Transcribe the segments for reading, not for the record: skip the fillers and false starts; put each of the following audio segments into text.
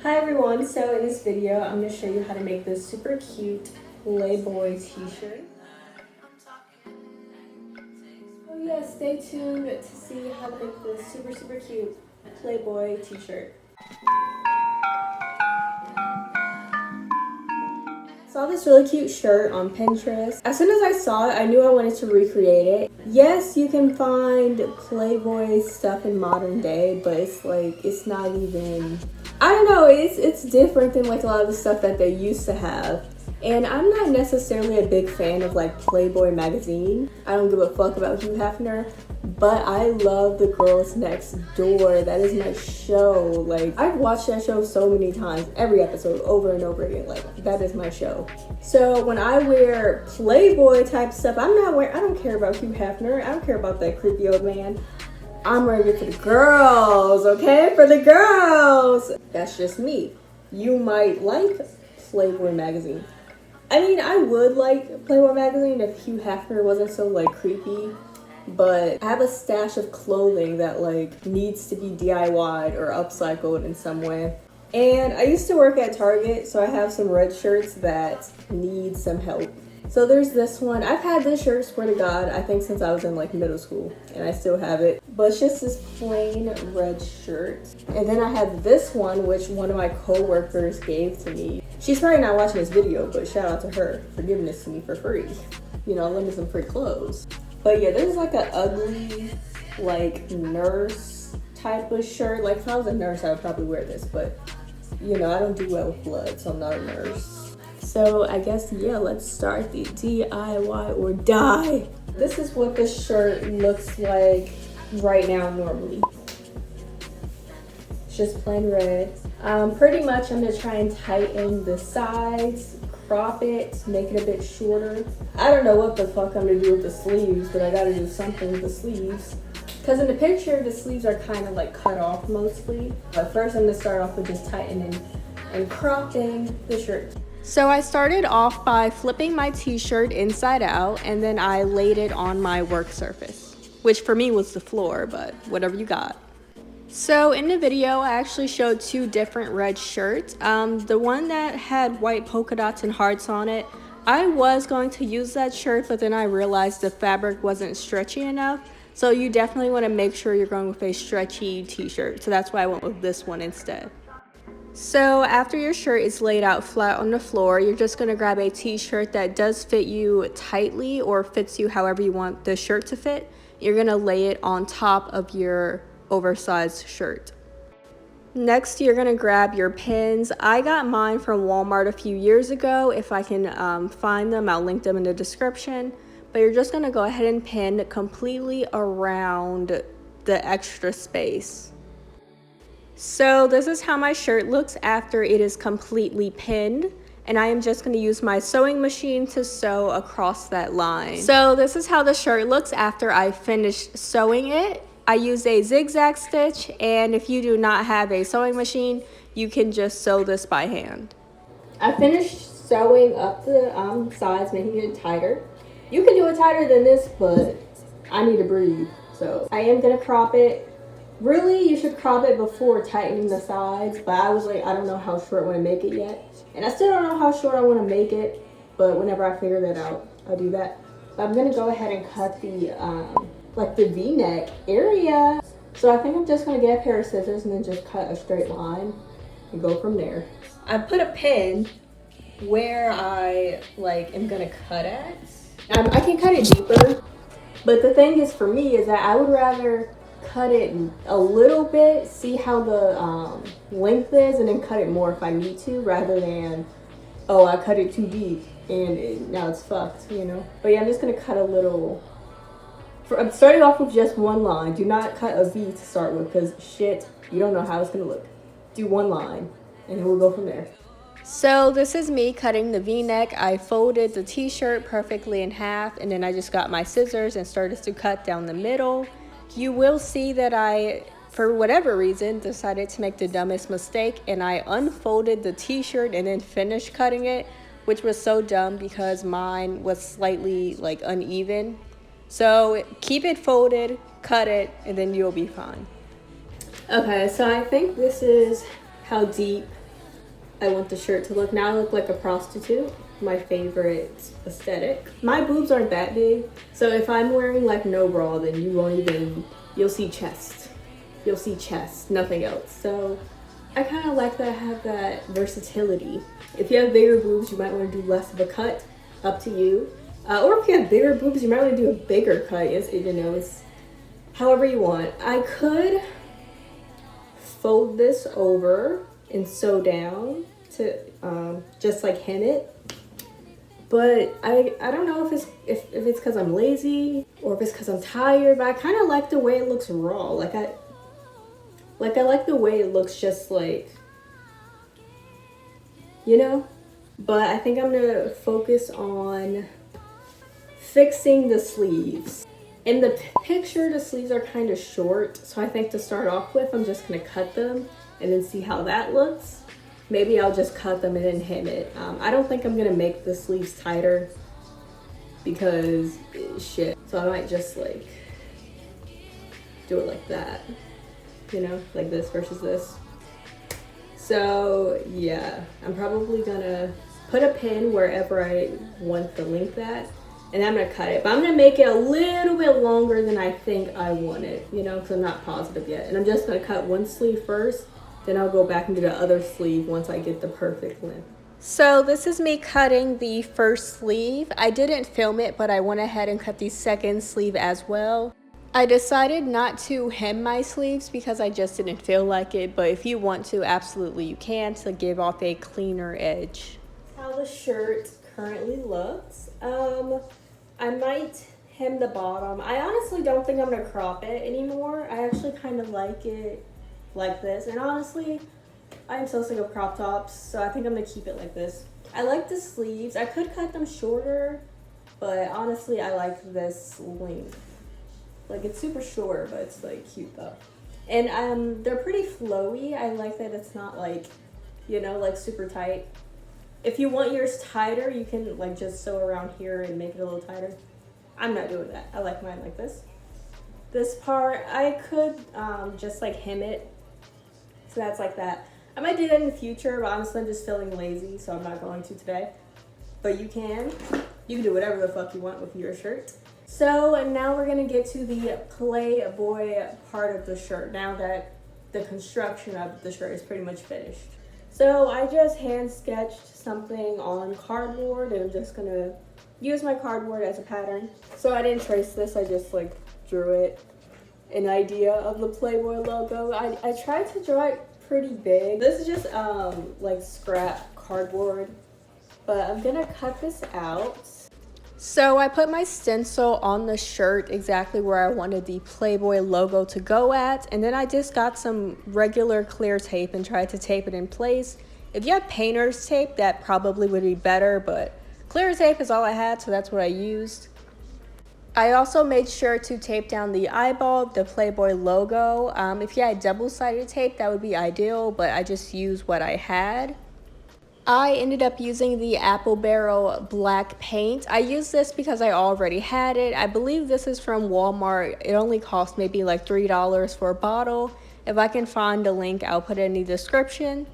Hi everyone, so in this video I'm going to show you how to make this super cute Playboy t-shirt. So yeah, stay tuned to see how to make this super cute Playboy t-shirt. Saw this really cute shirt on Pinterest. As soon as I saw it, I knew I wanted to recreate it. Yes, you can find Playboy stuff in modern day, but it's not even, I don't know, it's different than like a lot of the stuff that they used to have. And I'm not necessarily a big fan of like Playboy magazine. I don't give a fuck about Hugh Hefner, but I love The Girls Next Door. That is my show. Like, I've watched that show so many times, every episode over and over again. Like, that is my show. So when I wear Playboy type stuff, I don't care about Hugh Hefner. I don't care about that creepy old man. I'm wearing it for the girls, okay? For the girls. That's just me. You might like Playboy magazine. I mean, I would like Playboy magazine if Hugh Hefner wasn't so like creepy, but I have a stash of clothing that like needs to be DIY'd or upcycled in some way. And I used to work at Target, so I have some red shirts that need some help. So there's this one. I've had this shirt, swear to God, I think since I was in like middle school, and I still have it. But it's just this plain red shirt. And then I have this one, which one of my co-workers gave to me. She's probably not watching this video, but shout out to her for giving this to me for free. You know, lend me some free clothes. But yeah, this is like an ugly, like nurse type of shirt. Like if I was a nurse, I would probably wear this, but you know, I don't do well with blood, so I'm not a nurse. So I guess, yeah, let's start the DIY or die. This is what this shirt looks like right now normally. It's just plain red. Pretty much I'm gonna try and tighten the sides, crop it, make it a bit shorter. I don't know what the fuck I'm gonna do with the sleeves, but I gotta do something with the sleeves. Because in the picture, the sleeves are kind of like cut off mostly. But first I'm gonna start off with just tightening and cropping the shirt. So I started off by flipping my t-shirt inside out, and then I laid it on my work surface, which for me was the floor, but whatever you got. So in the video, I actually showed two different red shirts. The one that had white polka dots and hearts on it, I was going to use that shirt, but then I realized the fabric wasn't stretchy enough. So you definitely want to make sure you're going with a stretchy t-shirt. So that's why I went with this one instead. So after your shirt is laid out flat on the floor, you're just going to grab a t-shirt that does fit you tightly or fits you however you want the shirt to fit. You're going to lay it on top of your oversized shirt. Next, you're going to grab your pins. I got mine from Walmart a few years ago. If I can find them, I'll link them in the description. But you're just going to go ahead and pin completely around the extra space. So this is how my shirt looks after it is completely pinned, and I am just going to use my sewing machine to sew across that line. So this is how the shirt looks after I finished sewing it. I use a zigzag stitch, and if you do not have a sewing machine, you can just sew this by hand. I finished sewing up the sides, making it tighter. You can do it tighter than this, but I need to breathe, so I am going to crop it. Really, you should crop it before tightening the sides, but I was like, I don't know how short I want to make it yet. And I still don't know how short I want to make it, but whenever I figure that out, I'll do that. But I'm going to go ahead and cut the, like the V-neck area. So I think I'm just going to get a pair of scissors and then just cut a straight line and go from there. I put a pin where I, like, am going to cut at. I can cut it deeper, but the thing is for me is that I would rather cut it a little bit, see how the length is, and then cut it more if I need to, rather than, oh, I cut it too deep and now it's fucked, you know. But yeah, I'm just gonna cut a little. I'm starting off with just one line. Do not cut a V to start with, because shit, you don't know how it's gonna look. Do one line and then we'll go from there. So this is me cutting the V-neck. I folded the t-shirt perfectly in half, and then I just got my scissors and started to cut down the middle. You will see that I, for whatever reason, decided to make the dumbest mistake, and I unfolded the t-shirt and then finished cutting it, which was so dumb because mine was slightly like uneven. So keep it folded, cut it, and then you'll be fine. Okay, so I think this is how deep I want the shirt to look. Now I look like a prostitute. My favorite aesthetic. My boobs aren't that big, so if I'm wearing like no bra, then you'll see chest. You'll see chest, nothing else. So I kind of like that I have that versatility. If you have bigger boobs, you might want to do less of a cut, up to you. Or if you have bigger boobs, you might want to do a bigger cut. It's however you want. I could fold this over and sew down to just like hem it. But I don't know if it's because I'm lazy or if it's because I'm tired, but I kind of like the way it looks raw. Like I like the way it looks just like, you know? But I think I'm gonna focus on fixing the sleeves. In the picture, the sleeves are kind of short, so I think to start off with, I'm just gonna cut them and then see how that looks. Maybe I'll just cut them and then hem it. I don't think I'm gonna make the sleeves tighter because shit. So I might just like do it like that, you know, like this versus this. So yeah, I'm probably gonna put a pin wherever I want the length at, and I'm gonna cut it. But I'm gonna make it a little bit longer than I think I want it, you know, because I'm not positive yet. And I'm just gonna cut one sleeve first, then I'll go back and do the other sleeve once I get the perfect length. So this is me cutting the first sleeve. I didn't film it, but I went ahead and cut the second sleeve as well. I decided not to hem my sleeves because I just didn't feel like it, but if you want to, absolutely you can, to give off a cleaner edge. How the shirt currently looks. I might hem the bottom. I honestly don't think I'm gonna crop it anymore. I actually kind of like it like this, and honestly, I'm so sick of crop tops, so I think I'm gonna keep it like this. I like the sleeves. I could cut them shorter, but honestly, I like this length. Like, it's super short, but it's like cute though. And they're pretty flowy. I like that it's not like, you know, like super tight. If you want yours tighter, you can like just sew around here and make it a little tighter. I'm not doing that. I like mine like this. This part, I could just like hem it. So that's like that. I might do that in the future, but honestly I'm just feeling lazy, so I'm not going to today. But you can do whatever the fuck you want with your shirt. So, and now we're gonna get to the Playboy part of the shirt, now that the construction of the shirt is pretty much finished. So I just hand sketched something on cardboard, and I'm just gonna use my cardboard as a pattern. So I didn't trace this, I just like drew it. An idea of the Playboy logo. I tried to draw it pretty big. This is just like scrap cardboard, but I'm gonna cut this out. So I put my stencil on the shirt exactly where I wanted the Playboy logo to go at, and then I just got some regular clear tape and tried to tape it in place. If you have painter's tape, that probably would be better, but clear tape is all I had, so that's what I used. I also made sure to tape down the eyeball of the Playboy logo. If you had double-sided tape, that would be ideal, but I just used what I had. I ended up using the Apple Barrel black paint. I used this because I already had it. I believe this is from Walmart. It only cost maybe like $3 for a bottle. If I can find a link, I'll put it in the description.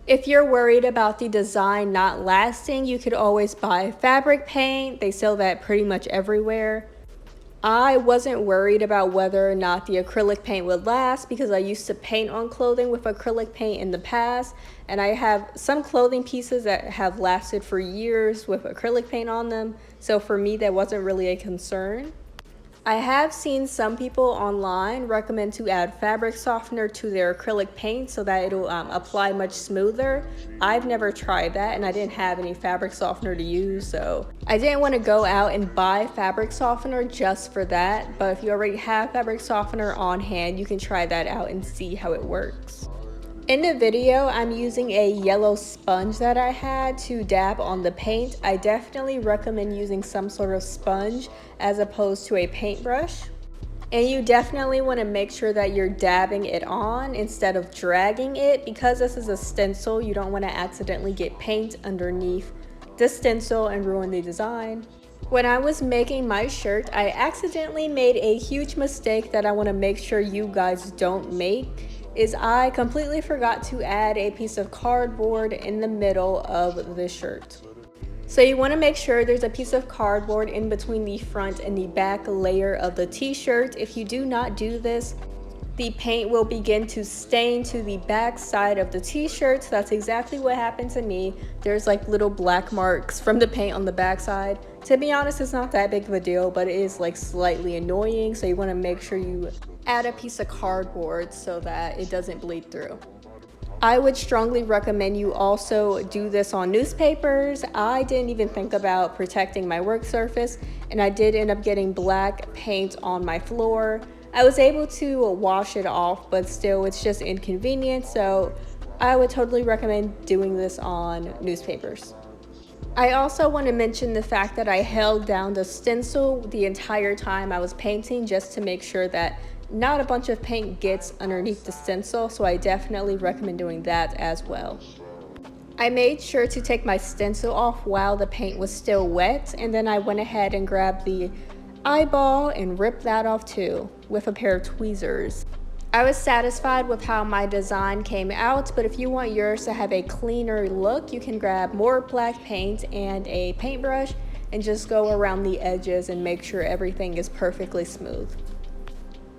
If you're worried about the design not lasting, you could always buy fabric paint. They sell that pretty much everywhere. I wasn't worried about whether or not the acrylic paint would last because I used to paint on clothing with acrylic paint in the past, and I have some clothing pieces that have lasted for years with acrylic paint on them, so for me that wasn't really a concern. I have seen some people online recommend to add fabric softener to their acrylic paint so that it'll apply much smoother. I've never tried that, and I didn't have any fabric softener to use, so I didn't want to go out and buy fabric softener just for that. But if you already have fabric softener on hand, you can try that out and see how it works. In the video, I'm using a yellow sponge that I had to dab on the paint. I definitely recommend using some sort of sponge as opposed to a paintbrush. And you definitely want to make sure that you're dabbing it on instead of dragging it, because this is a stencil. You don't want to accidentally get paint underneath the stencil and ruin the design. When I was making my shirt, I accidentally made a huge mistake that I want to make sure you guys don't make. is I completely forgot to add a piece of cardboard in the middle of the shirt. So you want to make sure there's a piece of cardboard in between the front and the back layer of the t-shirt. If you do not do this, the paint will begin to stain to the back side of the t-shirt. So that's exactly what happened to me. There's like little black marks from the paint on the back side. To be honest, it's not that big of a deal, but it is like slightly annoying. So you want to make sure you add a piece of cardboard so that it doesn't bleed through. I would strongly recommend you also do this on newspapers. I didn't even think about protecting my work surface, and I did end up getting black paint on my floor. I was able to wash it off, but still it's just inconvenient, so I would totally recommend doing this on newspapers. I also want to mention the fact that I held down the stencil the entire time I was painting just to make sure that not a bunch of paint gets underneath the stencil, so I definitely recommend doing that as well. I made sure to take my stencil off while the paint was still wet, and then I went ahead and grabbed the eyeball and ripped that off too with a pair of tweezers. I was satisfied with how my design came out, but if you want yours to have a cleaner look, you can grab more black paint and a paintbrush and just go around the edges and make sure everything is perfectly smooth.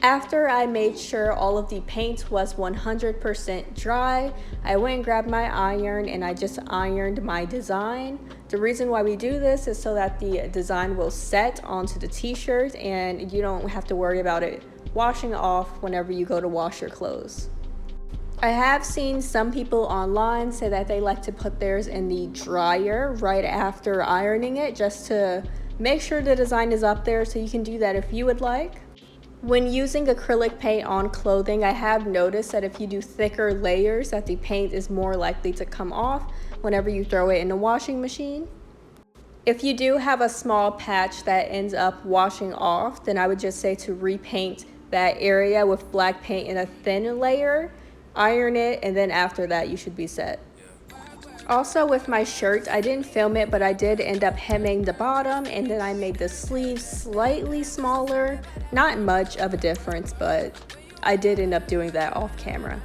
After I made sure all of the paint was 100% dry, I went and grabbed my iron and I just ironed my design. The reason why we do this is so that the design will set onto the t-shirt and you don't have to worry about it washing off whenever you go to wash your clothes. I have seen some people online say that they like to put theirs in the dryer right after ironing it just to make sure the design is up there, so you can do that if you would like. When using acrylic paint on clothing, I have noticed that if you do thicker layers that the paint is more likely to come off whenever you throw it in a washing machine. If you do have a small patch that ends up washing off, then I would just say to repaint that area with black paint in a thin layer, iron it, and then after that you should be set. Also with my shirt, I didn't film it, but I did end up hemming the bottom, and then I made the sleeves slightly smaller. Not much of a difference, but I did end up doing that off camera.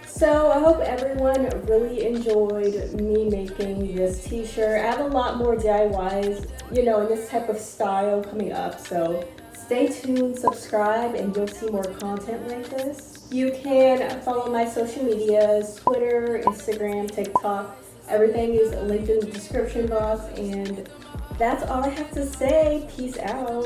So I hope everyone really enjoyed me making this t-shirt. I have a lot more DIYs, in this type of style coming up, so stay tuned, subscribe, and you'll see more content like this. You can follow my social medias, Twitter, Instagram, TikTok. Everything is linked in the description box, and that's all I have to say. Peace out.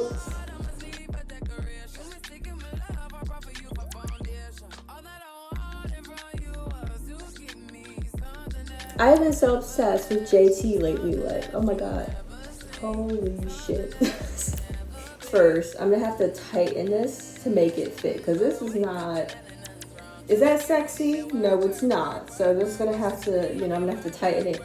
I've been so obsessed with JT lately, like, oh my god. Holy shit. First, I'm gonna have to tighten this to make it fit, because this is not, is that sexy? No, it's not. So this is gonna have to, I'm gonna have to tighten it